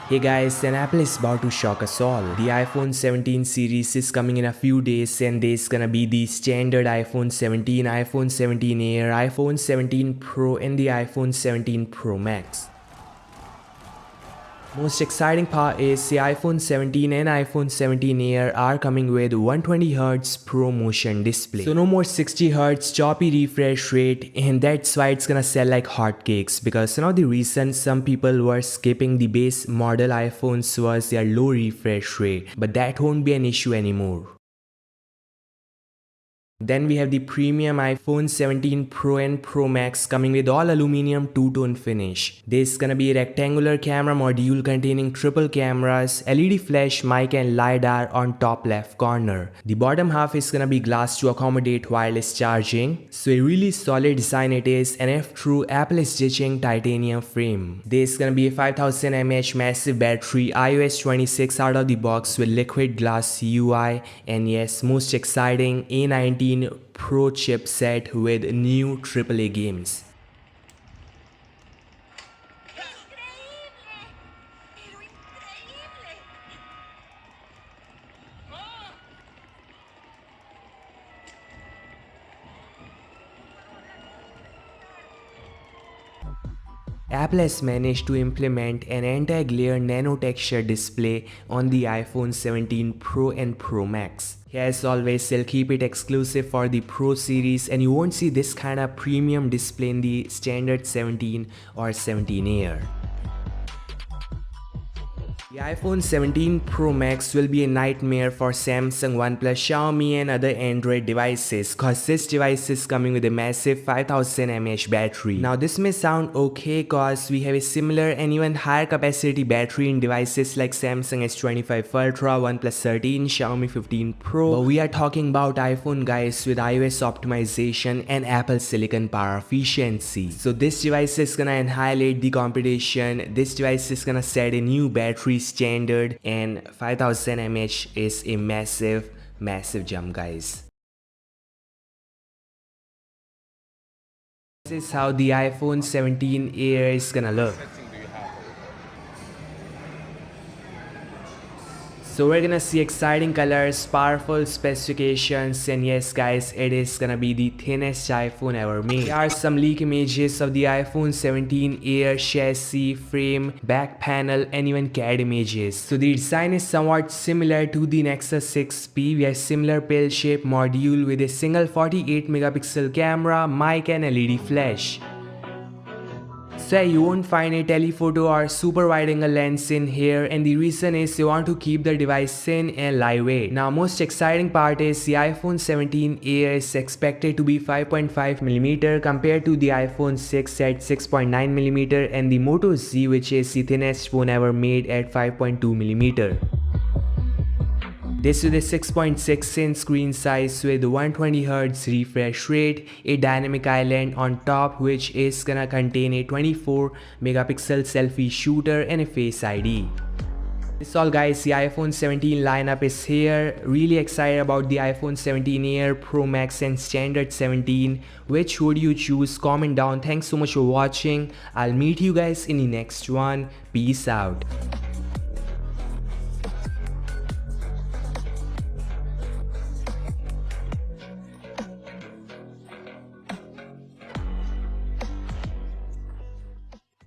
Hey guys, an Apple is about to shock us all. The iPhone 17 series is coming in a few days and there's gonna be the standard iPhone 17, iPhone 17 Air, iPhone 17 Pro and the iPhone 17 Pro Max. Most exciting part is the iPhone 17 and iPhone 17 Air are coming with 120Hz Pro Motion display. So no more 60Hz choppy refresh rate, and that's why it's gonna sell like hotcakes, because the reason some people were skipping the base model iPhones was their low refresh rate, but that won't be an issue anymore. Then we have the premium iPhone 17 Pro and Pro Max coming with all aluminum two-tone finish. There's gonna be a rectangular camera module containing triple cameras, LED flash, mic and LiDAR on top left corner. The bottom half is gonna be glass to accommodate wireless charging. So a really solid design it is, and if true, Apple is ditching titanium frame. There's gonna be a 5000 mAh massive battery, iOS 26 out of the box with liquid glass UI, and yes, most exciting, A19 Pro chipset with new AAA games. Apple has managed to implement an anti-glare nano texture display on the iPhone 17 Pro and Pro Max. As always, they'll keep it exclusive for the Pro series, and you won't see this kind of premium display in the standard 17 or 17 Air. The iPhone 17 Pro Max will be a nightmare for Samsung, OnePlus, Xiaomi and other Android devices, cause this device is coming with a massive 5000 mAh battery. Now this may sound okay cause we have a similar and even higher capacity battery in devices like Samsung S25 Ultra, OnePlus 13, Xiaomi 15 Pro, but we are talking about iPhone guys with iOS optimization and Apple Silicon power efficiency. So this device is gonna annihilate the competition. This device is gonna set a new battery standard, and 5000 mAh is a massive jump guys. This is how the iPhone 17 Air is gonna look. So we're gonna see exciting colors, powerful specifications, and yes guys, it is gonna be the thinnest iPhone ever made. There are some leak images of the iPhone 17 Air chassis, frame, back panel and even CAD images. So the design is somewhat similar to the Nexus 6P. We have similar pill-shaped module with a single 48 megapixel camera, mic and LED flash. So you won't find a telephoto or super wide angle lens in here, and the reason is you want to keep the device thin and lightweight. Now most exciting part is the iPhone 17 Air is expected to be 5.5mm compared to the iPhone 6 at 6.9mm and the Moto Z, which is the thinnest phone ever made, at 5.2mm. This with a 6.6-inch screen size with 120Hz refresh rate, a dynamic island on top which is gonna contain a 24 megapixel selfie shooter and a Face ID. That's all guys, the iPhone 17 lineup is here. Really excited about the iPhone 17 Air, Pro Max and standard 17. Which would you choose? Comment down. Thanks so much for watching. I'll meet you guys in the next one. Peace out.